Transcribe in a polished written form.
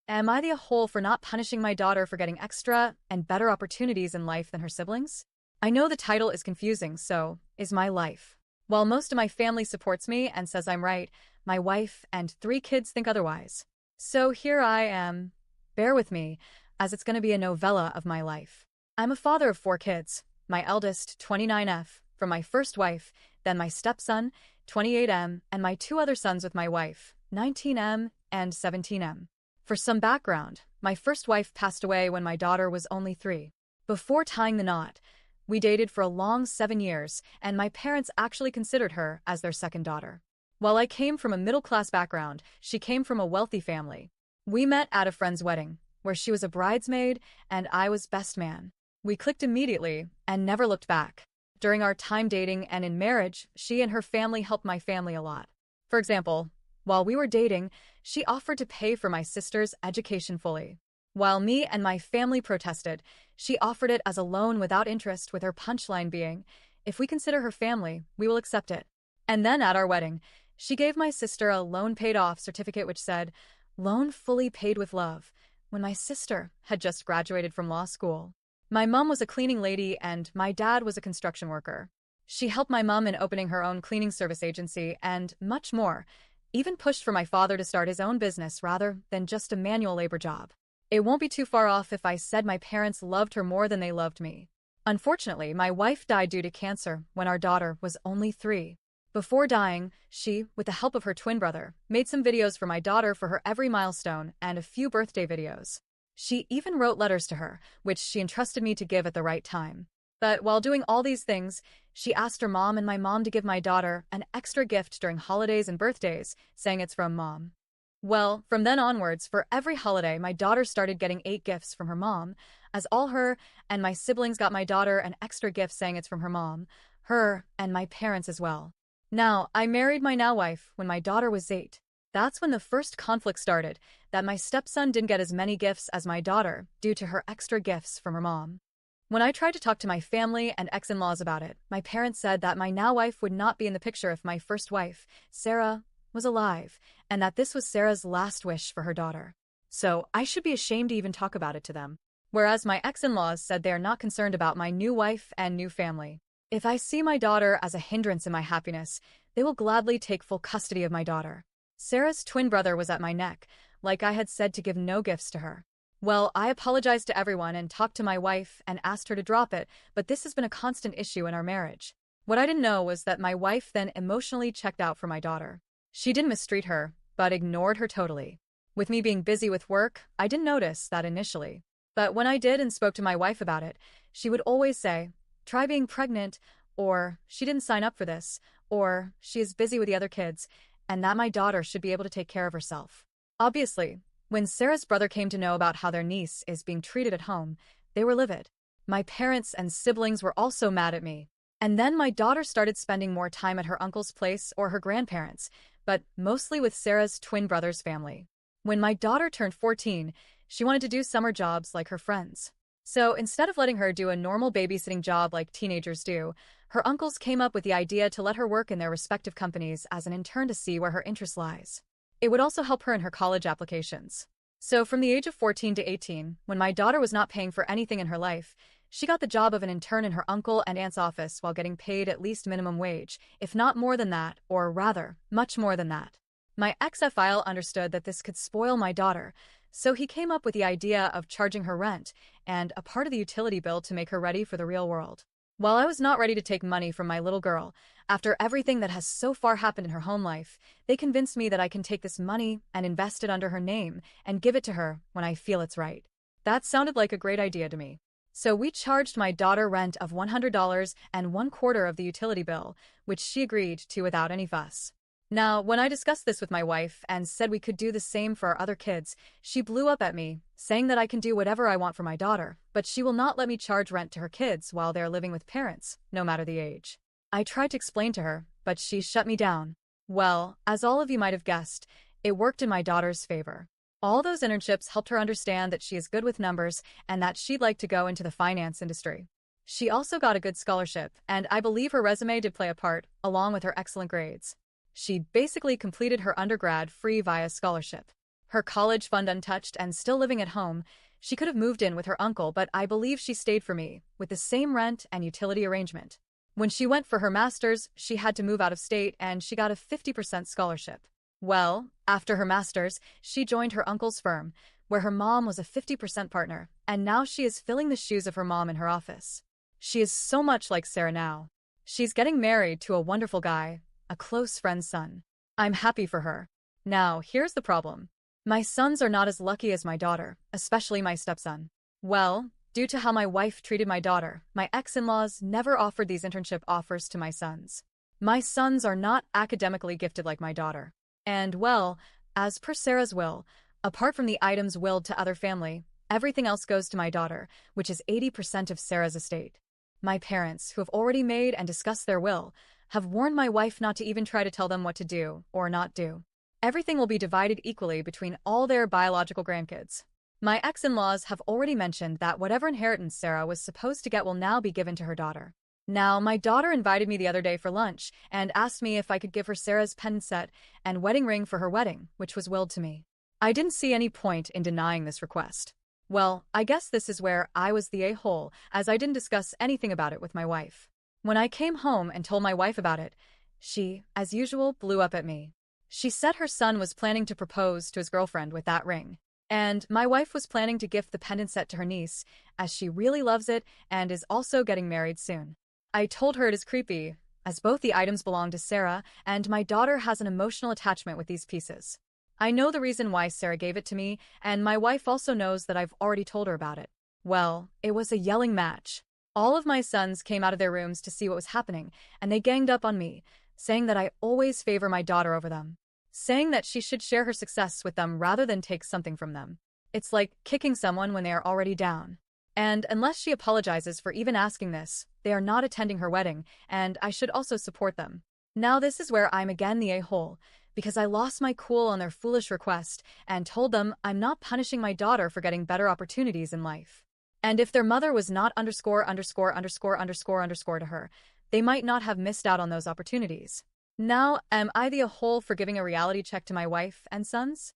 Am I the whole for not punishing my daughter for getting extra and better opportunities in life than her siblings? I know the title is confusing, so is my life. While most of my family supports me and says I'm right, my wife and 3 kids think otherwise. So here I am. Bear with me, as it's going to be a novella of my life. I'm a father of 4 kids, my eldest, 29F, from my first wife, then my stepson, 28M, and my 2 other sons with my wife, 19M and 17M. For some background, my first wife passed away when my daughter was only 3. Before tying the knot, we dated for a long 7 years, and my parents actually considered her as their second daughter. While I came from a middle-class background, she came from a wealthy family. We met at a friend's wedding, where she was a bridesmaid and I was best man. We clicked immediately and never looked back. During our time dating and in marriage, she and her family helped my family a lot. For example, while we were dating, she offered to pay for my sister's education fully. While me and my family protested, she offered it as a loan without interest, with her punchline being, "If we consider her family, we will accept it." And then at our wedding, she gave my sister a loan paid off certificate which said, "Loan fully paid with love," when my sister had just graduated from law school. My mom was a cleaning lady and my dad was a construction worker. She helped my mom in opening her own cleaning service agency and much more, even pushed for my father to start his own business rather than just a manual labor job. It won't be too far off if I said my parents loved her more than they loved me. Unfortunately, my wife died due to cancer when our daughter was only 3. Before dying, she, with the help of her twin brother, made some videos for my daughter for her every milestone and a few birthday videos. She even wrote letters to her, which she entrusted me to give at the right time. But while doing all these things, she asked her mom and my mom to give my daughter an extra gift during holidays and birthdays, saying it's from mom. Well, from then onwards, for every holiday, my daughter started getting 8 gifts from her mom, as all her and my siblings got my daughter an extra gift saying it's from her mom, her, and my parents as well. Now, I married my now wife when my daughter was 8. That's when the first conflict started, that my stepson didn't get as many gifts as my daughter due to her extra gifts from her mom. When I tried to talk to my family and ex-in-laws about it, my parents said that my now wife would not be in the picture if my first wife, Sarah, was alive, and that this was Sarah's last wish for her daughter. So I should be ashamed to even talk about it to them. Whereas my ex-in-laws said they are not concerned about my new wife and new family. If I see my daughter as a hindrance in my happiness, they will gladly take full custody of my daughter. Sarah's twin brother was at my neck, like I had said to give no gifts to her. Well, I apologized to everyone and talked to my wife and asked her to drop it, but this has been a constant issue in our marriage. What I didn't know was that my wife then emotionally checked out for my daughter. She didn't mistreat her, but ignored her totally. With me being busy with work, I didn't notice that initially. But when I did and spoke to my wife about it, she would always say, "Try being pregnant," or "She didn't sign up for this," or "She is busy with the other kids," and that my daughter should be able to take care of herself. Obviously, when Sarah's brother came to know about how their niece is being treated at home, they were livid. My parents and siblings were also mad at me. And then my daughter started spending more time at her uncle's place or her grandparents', but mostly with Sarah's twin brother's family. When my daughter turned 14, she wanted to do summer jobs like her friends. So instead of letting her do a normal babysitting job like teenagers do, her uncles came up with the idea to let her work in their respective companies as an intern to see where her interest lies. It would also help her in her college applications. So from the age of 14 to 18, when my daughter was not paying for anything in her life, she got the job of an intern in her uncle and aunt's office while getting paid at least minimum wage, if not more than that, or rather, much more than that. My ex-FIL understood that this could spoil my daughter, so he came up with the idea of charging her rent and a part of the utility bill to make her ready for the real world. While I was not ready to take money from my little girl, after everything that has so far happened in her home life, they convinced me that I can take this money and invest it under her name and give it to her when I feel it's right. That sounded like a great idea to me. So we charged my daughter rent of $100 and 1/4 of the utility bill, which she agreed to without any fuss. Now, when I discussed this with my wife and said we could do the same for our other kids, she blew up at me, saying that I can do whatever I want for my daughter, but she will not let me charge rent to her kids while they are living with parents, no matter the age. I tried to explain to her, but she shut me down. Well, as all of you might have guessed, it worked in my daughter's favor. All those internships helped her understand that she is good with numbers and that she'd like to go into the finance industry. She also got a good scholarship, and I believe her resume did play a part, along with her excellent grades. She basically completed her undergrad free via scholarship. Her college fund untouched and still living at home, she could have moved in with her uncle, but I believe she stayed for me, with the same rent and utility arrangement. When she went for her master's, she had to move out of state and she got a 50% scholarship. Well, after her master's, she joined her uncle's firm, where her mom was a 50% partner, and now she is filling the shoes of her mom in her office. She is so much like Sarah now. She's getting married to a wonderful guy, a close friend's son. I'm happy for her. Now, here's the problem. My sons are not as lucky as my daughter, especially my stepson. Well, due to how my wife treated my daughter, my ex-in-laws never offered these internship offers to my sons. My sons are not academically gifted like my daughter. And, well, as per Sarah's will, apart from the items willed to other family, everything else goes to my daughter, which is 80% of Sarah's estate. My parents, who have already made and discussed their will, have warned my wife not to even try to tell them what to do or not do. Everything will be divided equally between all their biological grandkids. My ex-in-laws have already mentioned that whatever inheritance Sarah was supposed to get will now be given to her daughter. Now, my daughter invited me the other day for lunch and asked me if I could give her Sarah's pendant set and wedding ring for her wedding, which was willed to me. I didn't see any point in denying this request. Well, I guess this is where I was the a-hole, as I didn't discuss anything about it with my wife. When I came home and told my wife about it, she, as usual, blew up at me. She said her son was planning to propose to his girlfriend with that ring. And my wife was planning to gift the pendant set to her niece, as she really loves it and is also getting married soon. I told her it is creepy, as both the items belong to Sarah, and my daughter has an emotional attachment with these pieces. I know the reason why Sarah gave it to me, and my wife also knows that I've already told her about it. Well, it was a yelling match. All of my sons came out of their rooms to see what was happening, and they ganged up on me, saying that I always favor my daughter over them. Saying that she should share her success with them rather than take something from them. It's like kicking someone when they are already down. And unless she apologizes for even asking this, they are not attending her wedding, and I should also support them. Now this is where I'm again the a-hole, because I lost my cool on their foolish request and told them I'm not punishing my daughter for getting better opportunities in life. And if their mother was not _____ to her, they might not have missed out on those opportunities. Now, am I the a-hole for giving a reality check to my wife and sons?